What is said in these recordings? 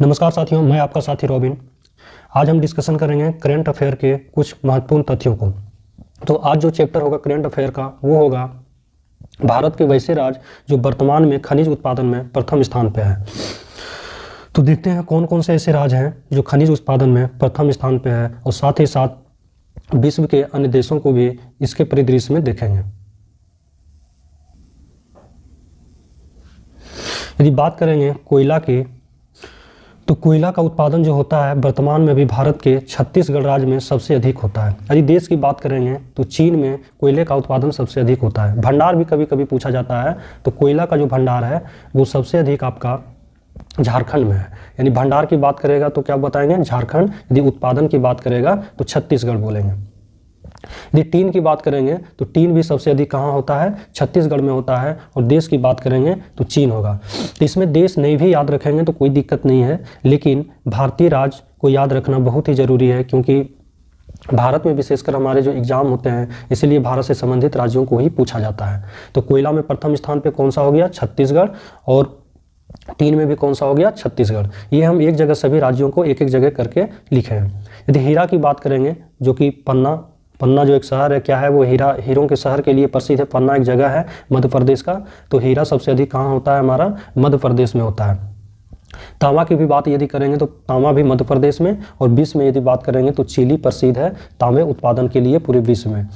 नमस्कार साथियों, मैं आपका साथी रॉबिन। आज हम डिस्कशन करेंगे करंट अफेयर के कुछ महत्वपूर्ण तथ्यों को। तो आज जो चैप्टर होगा करंट अफेयर का वो होगा भारत के वैसे राज्य जो वर्तमान में खनिज उत्पादन में प्रथम स्थान पे है। तो देखते हैं कौन कौन से ऐसे राज्य हैं जो खनिज उत्पादन में प्रथम स्थान पे है और साथ ही साथ विश्व के अन्य देशों को भी इसके परिदृश्य में देखेंगे। यदि बात करेंगे कोयला की, तो कोयला का उत्पादन जो होता है वर्तमान में भी भारत के छत्तीसगढ़ राज्य में सबसे अधिक होता है। यदि देश की बात करेंगे तो चीन में कोयले का उत्पादन सबसे अधिक होता है। भंडार भी कभी कभी पूछा जाता है, तो कोयला का जो भंडार है वो सबसे अधिक आपका झारखंड में है। यानी भंडार की बात करेगा तो क्या बताएंगे, झारखंड। यदि उत्पादन की बात करेगा तो छत्तीसगढ़ बोलेंगे। यदि टीन की बात करेंगे तो टीन भी सबसे अधिक कहाँ होता है, छत्तीसगढ़ में होता है। और देश की बात करेंगे तो चीन होगा। तो इसमें देश नहीं भी याद रखेंगे तो कोई दिक्कत नहीं है, लेकिन भारतीय राज्य को याद रखना बहुत ही ज़रूरी है, क्योंकि भारत में विशेषकर हमारे जो एग्जाम होते हैं इसलिए भारत से संबंधित राज्यों को ही पूछा जाता है। तो कोयला में प्रथम स्थान पे कौन सा हो गया, छत्तीसगढ़। और टीन में भी कौन सा हो गया, छत्तीसगढ़। ये हम एक जगह सभी राज्यों को एक एक जगह करके लिखे हैं। यदि हीरा की बात करेंगे, जो कि पन्ना जो एक शहर है, क्या है वो, हीरों के शहर के लिए प्रसिद्ध है। पन्ना एक जगह है मध्य प्रदेश का। तो हीरा सबसे अधिक कहाँ होता है, हमारा मध्य प्रदेश में होता है। तांबा की भी बात यदि करेंगे तो तांबा भी मध्य प्रदेश में। और विश्व में यदि बात करेंगे तो चिली प्रसिद्ध है तांबे उत्पादन के लिए पूरे विश्व में।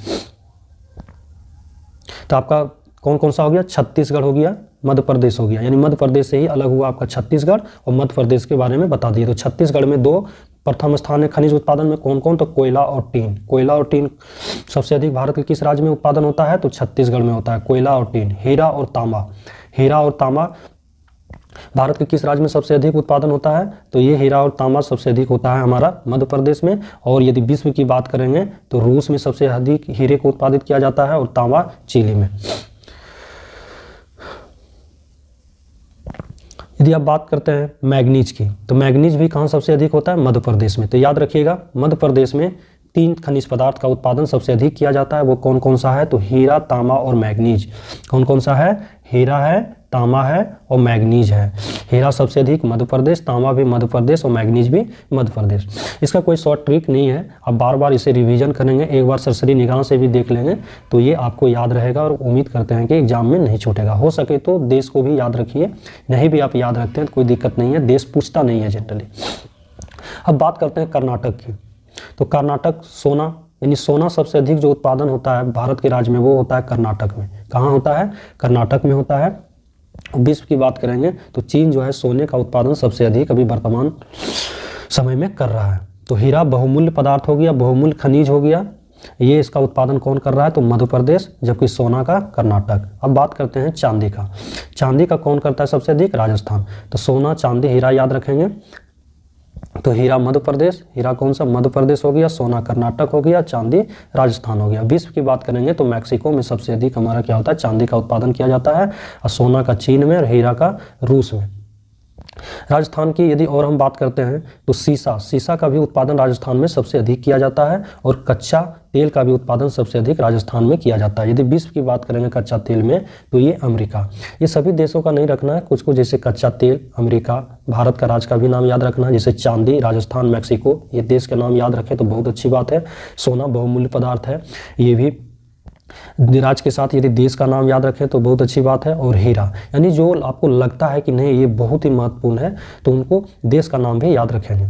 तो आपका कौन कौन सा हो गया, छत्तीसगढ़ हो गया, मध्य प्रदेश हो गया। यानी मध्य प्रदेश से ही अलग हुआ आपका छत्तीसगढ़, और मध्य प्रदेश के बारे में बता दिए। तो छत्तीसगढ़ में दो प्रथम स्थान है खनिज उत्पादन में, कौन कौन, तो कोयला और टीन। कोयला और टीन सबसे अधिक भारत के किस राज्य में उत्पादन होता है, तो छत्तीसगढ़ में होता है कोयला और टीन। हीरा और तांबा भारत के किस राज्य में सबसे अधिक उत्पादन होता है, तो ये हीरा और तांबा सबसे अधिक होता है हमारा मध्य प्रदेश में। और यदि विश्व की बात करेंगे तो रूस में सबसे अधिक हीरे को उत्पादित किया जाता है, और तांबा चिली में। यदि आप बात करते हैं मैग्नीज की, तो मैग्नीज भी कहाँ सबसे अधिक होता है, मध्य प्रदेश में। तो याद रखिएगा मध्य प्रदेश में 3 खनिज पदार्थ का उत्पादन सबसे अधिक किया जाता है। वो कौन कौन सा है, तो हीरा, तांबा और मैग्नीज। कौन कौन सा है, हीरा है, तांबा है और मैग्नीज है। हीरा सबसे अधिक मध्य प्रदेश, तांबा भी मध्य प्रदेश और मैग्नीज भी मध्य प्रदेश। इसका कोई शॉर्ट ट्रिक नहीं है, आप बार बार इसे रिवीजन करेंगे, एक बार सरसरी निगाह से भी देख लेंगे तो ये आपको याद रहेगा। और उम्मीद करते हैं कि एग्जाम में नहीं छूटेगा। हो सके तो देश को भी याद रखिए, नहीं भी आप याद रखते हैं तो कोई दिक्कत नहीं है, देश पूछता नहीं है जनरली। अब बात करते हैं कर्नाटक की। तो कर्नाटक सोना, यानी सोना सबसे अधिक जो उत्पादन होता है भारत के राज्य में वो होता है कर्नाटक में। कहाँ होता है, कर्नाटक में होता है। विश्व की बात करेंगे तो चीन जो है सोने का उत्पादन सबसे अधिक अभी वर्तमान समय में कर रहा है। तो हीरा बहुमूल्य पदार्थ हो गया, बहुमूल्य खनिज हो गया, ये इसका उत्पादन कौन कर रहा है, तो मध्य प्रदेश, जबकि सोना का कर्नाटक। अब बात करते हैं चांदी का। चांदी का कौन करता है सबसे अधिक, राजस्थान। तो सोना, चांदी, हीरा याद रखेंगे। तो हीरा मध्य प्रदेश, हीरा कौन सा, मध्य प्रदेश हो गया, सोना कर्नाटक हो गया, चांदी राजस्थान हो गया। विश्व की बात करेंगे तो मैक्सिको में सबसे अधिक हमारा क्या होता है, चांदी का उत्पादन किया जाता है। और सोना का चीन में और हीरा का रूस में। राजस्थान की यदि और हम बात करते हैं तो सीसा का भी उत्पादन राजस्थान में सबसे अधिक किया जाता है। और कच्चा तेल का भी उत्पादन सबसे अधिक राजस्थान में किया जाता है। यदि विश्व की बात करेंगे कच्चा तेल में तो ये अमेरिका। ये सभी देशों का नहीं रखना है, कुछ कुछ, जैसे कच्चा तेल अमेरिका, भारत का राज्य का भी नाम याद रखना है, जैसे चांदी राजस्थान, मैक्सिको, ये देश के नाम याद रखें तो बहुत अच्छी बात है। सोना बहुमूल्य पदार्थ है, ये भी राज्य के साथ यदि देश का नाम याद रखें तो बहुत अच्छी बात है। और हीरा, यानी जो आपको लगता है कि नहीं ये बहुत ही महत्वपूर्ण है तो उनको देश का नाम भी याद रखेंगे।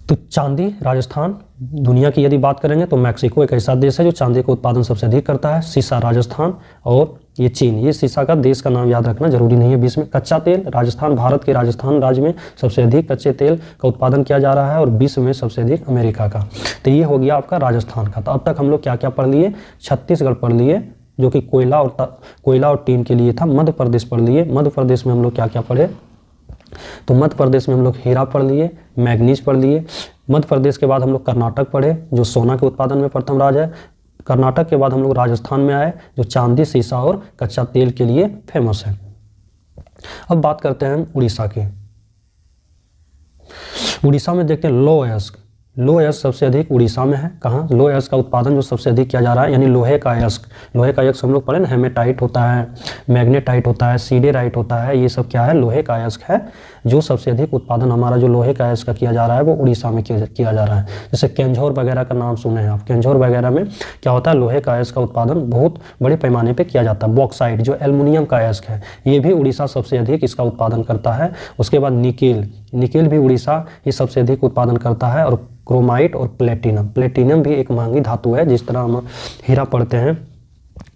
तो चांदी राजस्थान। दुनिया की यदि बात करेंगे तो मैक्सिको एक ऐसा देश है जो चांदी का उत्पादन सबसे अधिक करता है। सीसा राजस्थान, और ये चीन। ये सीसा का देश का नाम याद रखना जरूरी नहीं है बीच में। कच्चा तेल राजस्थान, भारत के राजस्थान राज्य में सबसे अधिक कच्चे तेल का उत्पादन किया जा रहा है, और विश्व में सबसे अधिक अमेरिका का। तो ये हो गया आपका राजस्थान का। तो अब तक हम लोग क्या क्या पढ़ लिए, छत्तीसगढ़ पढ़ लिए जो कि कोयला और टीन के लिए था। मध्य प्रदेश पढ़ लिए, मध्य प्रदेश में हम लोग क्या क्या पढ़े, तो मध्य प्रदेश में हम लोग हीरा पढ़ लिए, मैग्नीज पढ़ लिए। मध्य प्रदेश के बाद हम लोग कर्नाटक पढ़े जो सोना के उत्पादन में प्रथम राज्य है। कर्नाटक के बाद हम लोग राजस्थान में आए जो चांदी, सीसा और कच्चा तेल के लिए फेमस है। अब बात करते हैं उड़ीसा की। उड़ीसा में देखते हैं लो अयस्क। लोह अयस्क सबसे अधिक उड़ीसा में है। कहाँ? लोह अयस्क का उत्पादन जो सबसे अधिक किया जा रहा है, यानी लोहे का अयस्क, लोहे का अयस्क हम लोग पढ़े ना, हेमेटाइट होता है, मैग्नेटाइट होता है, सीडेराइट होता है, ये सब क्या है? लोहे का अयस्क है। जो सबसे अधिक उत्पादन हमारा जो लोहे का अयस्क का किया जा रहा है वो उड़ीसा में किया जा रहा है। जैसे केंझोर वगैरह का नाम सुने हैं आप, केंझोर वगैरह में क्या होता है? लोहे का अयस्क का उत्पादन बहुत बड़े पैमाने पर किया जाता है। बॉक्साइट जो एल्युमिनियम का अयस्क है, ये भी उड़ीसा सबसे अधिक इसका उत्पादन करता है। उसके बाद निकेल, निकेल भी उड़ीसा ही सबसे अधिक उत्पादन करता है। और क्रोमाइट और प्लेटिनम, प्लेटिनम भी एक महंगी धातु है। जिस तरह हम हीरा पढ़ते हैं,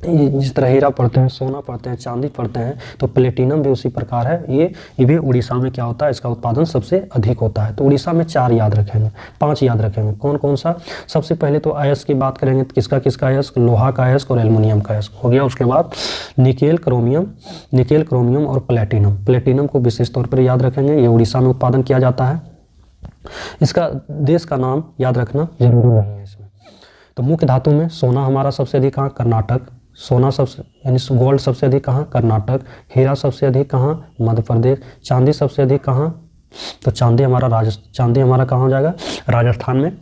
जिस तरह हीरा पढ़ते हैं, सोना पढ़ते हैं, चांदी पढ़ते हैं, तो प्लेटिनम भी उसी प्रकार है। ये भी उड़ीसा में क्या होता है? इसका उत्पादन सबसे अधिक होता है। तो उड़ीसा में 4 याद रखेंगे, 5 याद रखेंगे। कौन कौन सा? सबसे पहले तो अयस्क की बात करेंगे, किसका किसका अयस्क? लोहा का अयस्क और एल्युमिनियम का अयस्क हो गया। उसके बाद निकेल, क्रोमियम और प्लेटिनम, प्लेटिनम को विशेष तौर पर याद रखेंगे, ये उड़ीसा में उत्पादन किया जाता है। इसका देश का नाम याद रखना जरूरी नहीं है इसमें। तो मुख्य धातु में सोना हमारा सबसे अधिक कहाँ? कर्नाटक। सोना सबसे यानी गोल्ड सबसे अधिक कहाँ? कर्नाटक। हीरा सबसे अधिक कहाँ? मध्य प्रदेश। चांदी सबसे अधिक कहाँ? तो चांदी हमारा कहाँ हो जाएगा? राजस्थान में।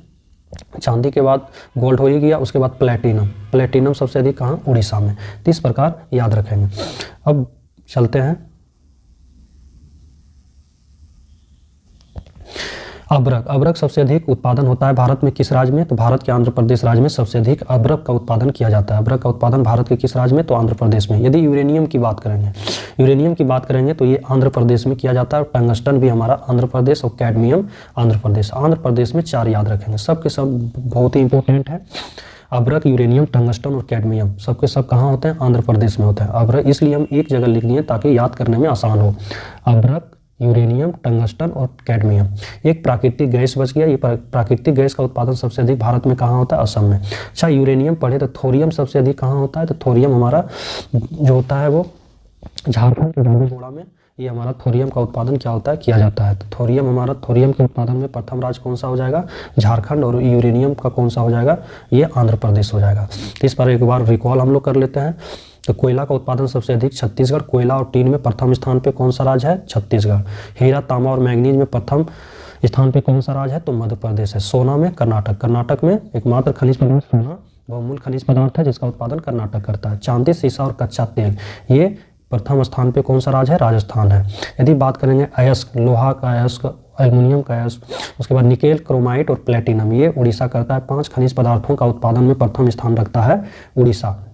चांदी के बाद गोल्ड हो ही गया। उसके बाद प्लेटिनम सबसे अधिक कहाँ? उड़ीसा में। तो इस प्रकार याद रखेंगे। अब चलते हैं अभ्रक सबसे अधिक उत्पादन होता है भारत में किस राज्य में? तो भारत के आंध्र प्रदेश राज्य में सबसे अधिक अभ्रक का उत्पादन किया जाता है। अभ्रक का उत्पादन भारत के किस राज्य में? तो आंध्र प्रदेश में। यदि यूरेनियम की बात करेंगे तो ये आंध्र प्रदेश में किया जाता है। टंगस्टन भी हमारा आंध्र प्रदेश और कैडमियम आंध्र प्रदेश। आंध्र प्रदेश में 4 याद रखेंगे, सब के सब बहुत ही इंपॉर्टेंट है। अभ्रक, यूरेनियम, टंगस्टन और कैडमियम सबके सब कहाँ होते हैं? आंध्र प्रदेश में होते हैं। अभ्रक इसलिए हम एक जगह लिख लिए ताकि याद करने में आसान हो। अभ्रक, यूरेनियम, टंगस्टन और कैडमियम। एक प्राकृतिक गैस बच गया। ये प्राकृतिक गैस का उत्पादन सबसे अधिक भारत में कहाँ होता है? असम में। अच्छा, यूरेनियम पढ़े तो थोरियम सबसे अधिक कहाँ होता है? तो थोरियम हमारा जो होता है वो झारखंड के रानीगोड़ा में ये हमारा थोरियम का उत्पादन क्या होता है? किया जाता है। तो थोरियम के उत्पादन में प्रथम राज्य कौन सा हो जाएगा? झारखंड। और यूरेनियम का कौन सा हो जाएगा? ये आंध्र प्रदेश हो जाएगा। तो इस पर एक बार रिकॉल हम लोग कर लेते हैं। तो कोयला का उत्पादन सबसे अधिक छत्तीसगढ़। कोयला और टीन में प्रथम स्थान पे कौन सा राज्य है? छत्तीसगढ़। हीरा, तांबा और मैग्नीज में प्रथम स्थान पे कौन सा राज्य है? तो मध्य प्रदेश है। सोना में कर्नाटक में एकमात्र खनिज पदार्थ सोना बहुमूल्य खनिज पदार्थ है जिसका उत्पादन कर्नाटक करता है। चांदी, सीसा और कच्चा तेल ये प्रथम स्थान पे कौन सा राज्य है? राजस्थान है। यदि बात करेंगे अयस्क, लोहा का अयस्क, एल्युमिनियम का अयस्क, उसके बाद निकेल, क्रोमाइट और प्लेटिनम, ये उड़ीसा करता है। 5 खनिज पदार्थों का उत्पादन में प्रथम स्थान रखता है उड़ीसा।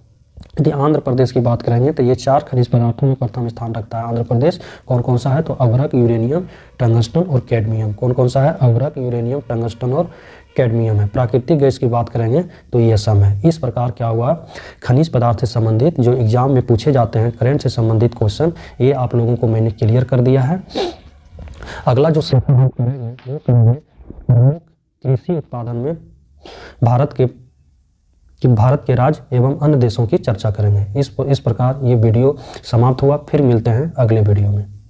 यदि आंध्र प्रदेश की बात करेंगे तो ये 4 खनिज पदार्थों में प्रथम स्थान रखता है आंध्र प्रदेश। कौन कौन सा है? तो अभ्रक, यूरेनियम, टंगस्टन और कैडमियम। कौन कौन सा है? अभ्रक, यूरेनियम, टंगस्टन और कैडमियम है। प्राकृतिक गैस की बात करेंगे तो ये सम है। इस प्रकार क्या हुआ? खनिज पदार्थ से संबंधित जो एग्जाम में पूछे जाते हैं करंट से संबंधित क्वेश्चन, ये आप लोगों को मैंने क्लियर कर दिया है। अगला जो सेशन हम करेंगे वो करेंगे कृषि उत्पादन में भारत के राज्य एवं अन्य देशों की चर्चा करेंगे। इस प्रकार ये वीडियो समाप्त हुआ। फिर मिलते हैं अगले वीडियो में।